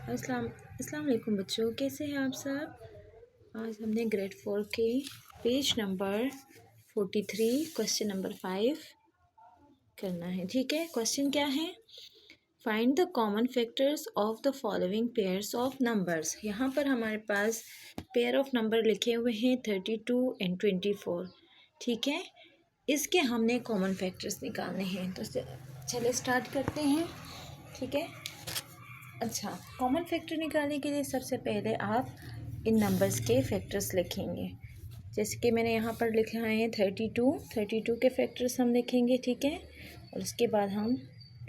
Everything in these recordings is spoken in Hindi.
अस्सलाम वालेकुम बच्चों, कैसे हैं आप सब। आज हमने ग्रेड 4 के पेज नंबर 43 क्वेश्चन नंबर 5 करना है। ठीक है, क्वेश्चन क्या है? Find the common factors of the following pairs of numbers. यहाँ पर हमारे पास पेयर ऑफ नंबर लिखे हुए हैं 32 एंड 24। ठीक है, इसके हमने कॉमन फैक्टर्स निकालने हैं, तो चलिए स्टार्ट करते हैं। ठीक है, अच्छा, कॉमन फैक्टर निकालने के लिए सबसे पहले आप इन नंबर्स के फैक्टर्स लिखेंगे। जैसे कि मैंने यहाँ पर लिखा है 32 के फैक्टर्स हम लिखेंगे। ठीक है, और उसके बाद हम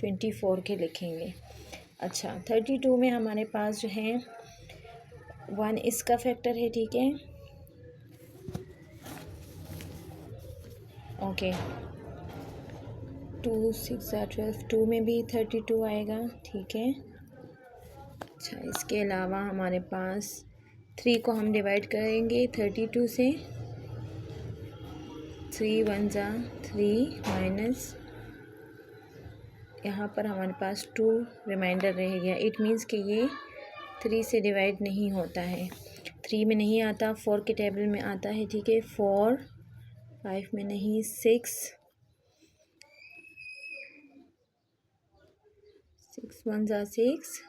24 के लिखेंगे। अच्छा, 32 में हमारे पास जो है 1 इसका फैक्टर है। ठीक है, ओके, 2 6 12, 2 में भी 32 आएगा। ठीक है, अच्छा, इसके अलावा हमारे पास 3 को हम डिवाइड करेंगे 32 से। 3 1 जा 3 माइनस, यहाँ पर हमारे पास 2 रिमाइंडर रह गया। इट मीन्स कि ये 3 से डिवाइड नहीं होता है, 3 में नहीं आता, 4 के टेबल में आता है। ठीक है, 4 5 में नहीं, 6 1 जा 6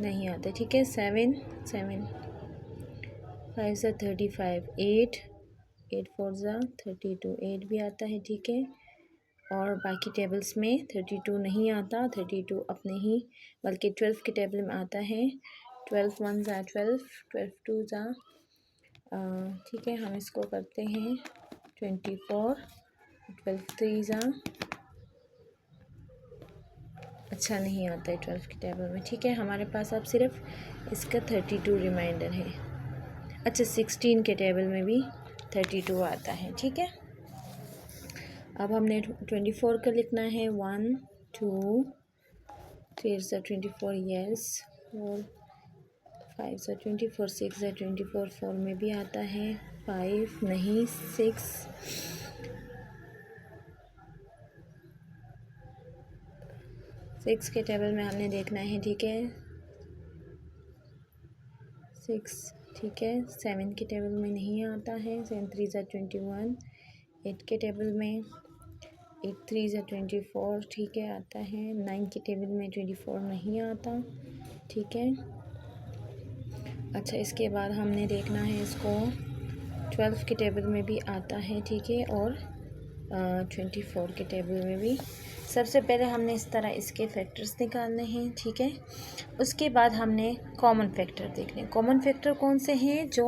नहीं आता। ठीक है, 7 5 जा 35, 8 4 जा 32, 8 भी आता है। ठीक है, और बाकी टेबल्स में 32 नहीं आता, 32 अपने ही बल्कि 12 के टेबल में आता है। 12 1 जा 12, 12 2 जा, ठीक है, हम इसको करते हैं 24, 12 3 जा, अच्छा नहीं आता है 12 के टेबल में। ठीक है, हमारे पास अब सिर्फ इसका 32 रिमाइंडर है। अच्छा, 16 के टेबल में भी 32 आता है। ठीक है, अब हमने 24 का लिखना है। 1 2 3 जा 24, यस, 4 5 जा 24, 6 जा 24, 4 में भी आता है। 5 नहीं, 6 के टेबल में हमने देखना है। ठीक है, 6, ठीक है, 7 के टेबल में नहीं आता है। 7 3 जा 21, 8 के टेबल में 8 3 जा 24, ठीक है, आता है। 9 के टेबल में 24 नहीं आता। ठीक है, अच्छा, इसके बाद हमने देखना है इसको 12 के टेबल में भी आता है। ठीक है, और 24 के टेबल में भी। सबसे पहले हमने इस तरह इसके फैक्टर्स निकालने हैं। ठीक है, उसके बाद हमने कॉमन फैक्टर देखने। कॉमन फैक्टर कौन से हैं? जो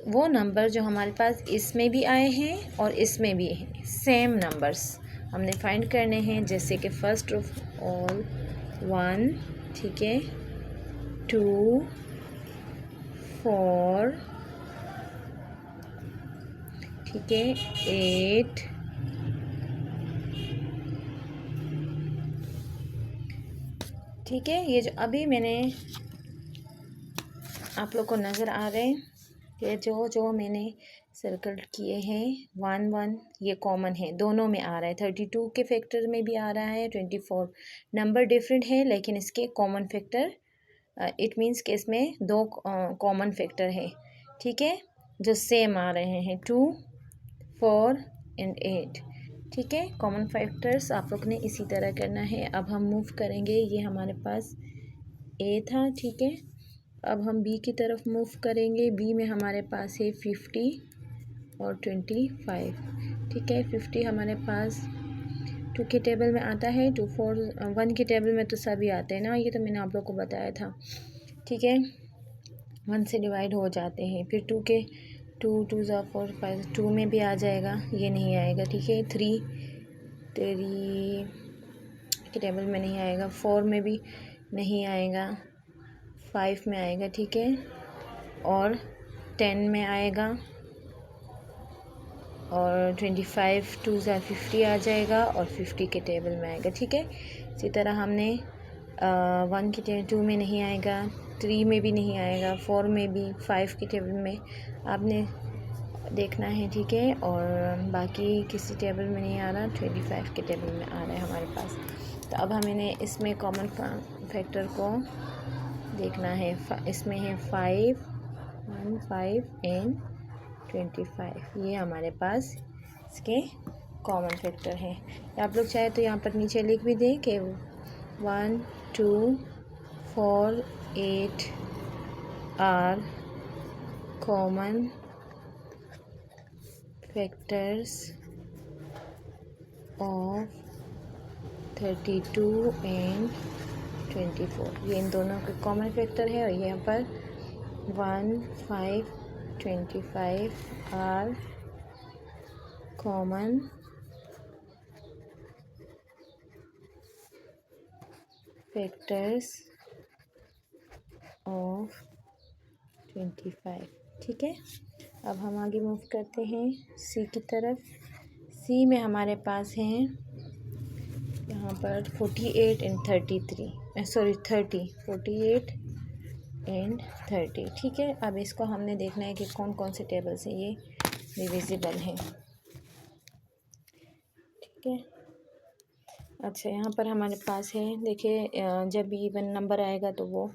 वो नंबर जो हमारे पास इसमें भी आए हैं और इसमें भी हैं, सेम नंबर्स हमने फाइंड करने हैं। जैसे कि फर्स्ट ऑफ ऑल 1, ठीक है, 2 4, ठीक है, 8, ठीक है। ये जो अभी मैंने आप लोग को नज़र आ रहे हैं कि जो मैंने सर्कल किए हैं 1 1, ये कॉमन है, दोनों में आ रहा है। 32 के फैक्टर में भी आ रहा है, 24 नंबर डिफरेंट है लेकिन इसके कॉमन फैक्टर, इट मीन्स कि इसमें 2 कॉमन फैक्टर है। ठीक है, जो सेम आ रहे हैं 2 4 एंड 8। ठीक है, कॉमन फैक्टर्स आप लोग ने इसी तरह करना है। अब हम मूव करेंगे, ये हमारे पास ए था। ठीक है, अब हम बी की तरफ मूव करेंगे। बी में हमारे पास है 50 और 25। ठीक है, 50 हमारे पास 2 के टेबल में आता है, 2 4 1 के टेबल में तो सभी आते हैं ना, ये तो मैंने आप लोग को बताया था। ठीक है, 1 से डिवाइड हो जाते हैं। फिर 2 के 2 2 जा 4 5, 2 में भी आ जाएगा, ये नहीं आएगा। ठीक है, 3 के टेबल में नहीं आएगा, 4 में भी नहीं आएगा, 5 में आएगा। ठीक है, और 10 में आएगा, और 25 2 जा 50 आ जाएगा, और 50 के टेबल में आएगा। ठीक है, इसी तरह हमने 1 के टेबल 2 में नहीं आएगा, 3 में भी नहीं आएगा, 4 में भी, 5 के टेबल में आपने देखना है, ठीक है। और बाकी किसी टेबल में नहीं आ रहा, 25 के टेबल में आ रहा है हमारे पास। तो अब हमें इसमें कॉमन फैक्टर को देखना है। इसमें है 5, 1, 5 एंड 25, ये हमारे पास इसके कॉमन फैक्टर हैं। आप लोग चाहे तो यहाँ पर नीचे लिख भी दें कि 1, 2, 4, 8 are common factors of 32 and 24, ये इन दोनों के कॉमन फैक्टर है। और यहाँ पर 1, 5, 25 आर कॉमन फैक्टर्स ऑफ 25, ठीक है। अब हम आगे मूव करते हैं सी की तरफ। सी में हमारे पास हैं यहाँ पर 48 एंड 33, 48 एंड 30, ठीक है। अब इसको हमने देखना है कि कौन कौन से टेबल से ये डिविजिबल हैं, ठीक है। अच्छा, यहाँ पर हमारे पास है, देखिए जब इवन नंबर आएगा तो वो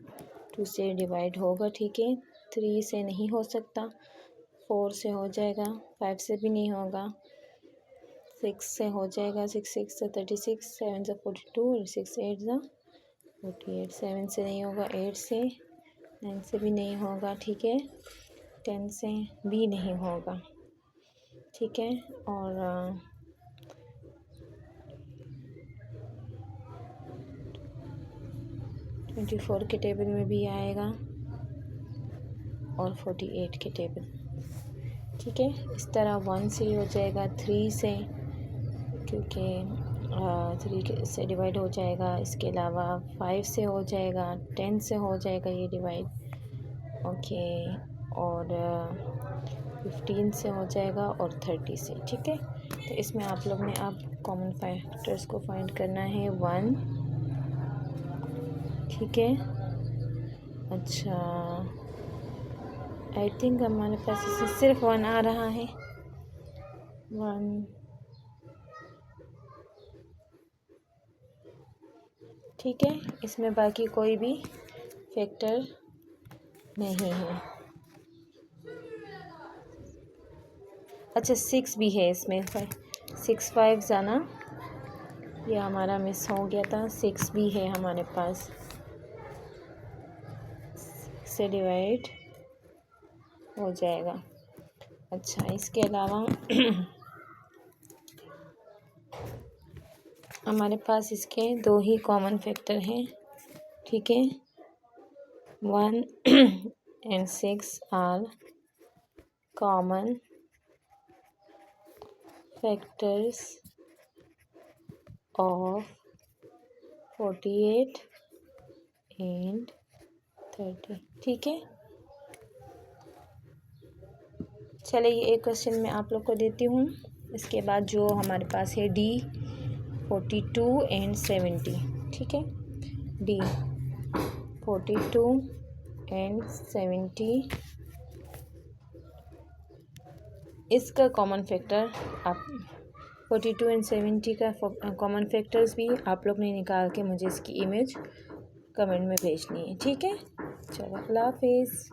2 से डिवाइड होगा, ठीक है। 3 से नहीं हो सकता, 4 से हो जाएगा, 5 से भी नहीं होगा, 6 से हो जाएगा, 6 से 36, 7 से 42 और 6 8 से 48, 7 से नहीं होगा, 8 से, 9 से भी नहीं होगा, ठीक है। 10 से भी नहीं होगा, ठीक है। और 24 के टेबल में भी आएगा और 48 के टेबल, ठीक है। इस तरह 1 से हो जाएगा, 3 से, क्योंकि 3 से डिवाइड हो जाएगा। इसके अलावा 5 से हो जाएगा, 10 से हो जाएगा ये डिवाइड, ओके। और 15 से हो जाएगा और 30 से, ठीक है। तो इसमें आप लोग ने अब कॉमन फैक्टर्स को फाइंड करना है। 1, ठीक है। अच्छा, आई थिंक हमारे पास इसमें सिर्फ 1 आ रहा है, 1, ठीक है। इसमें बाकी कोई भी फैक्टर नहीं है। अच्छा, 6 भी है इसमें, 6 5 जाना, ये हमारा मिस हो गया था। 6 भी है हमारे पास, से डिवाइड हो जाएगा। अच्छा, इसके अलावा हमारे पास इसके 2 ही कॉमन फैक्टर हैं, ठीक है। 1 and 6 are common factors of 48 and 30, ठीक है। चलिए, ये एक क्वेश्चन मैं आप लोग को देती हूँ। इसके बाद जो हमारे पास है D 42 एंड 70, ठीक है। D 42 एंड 70, इसका कॉमन फैक्टर आप 42 एंड 70 का कॉमन फैक्टर्स भी आप लोग ने निकाल के मुझे इसकी इमेज कमेंट में भेजनी है, ठीक है। चलो, अल्लाह हाफिज़।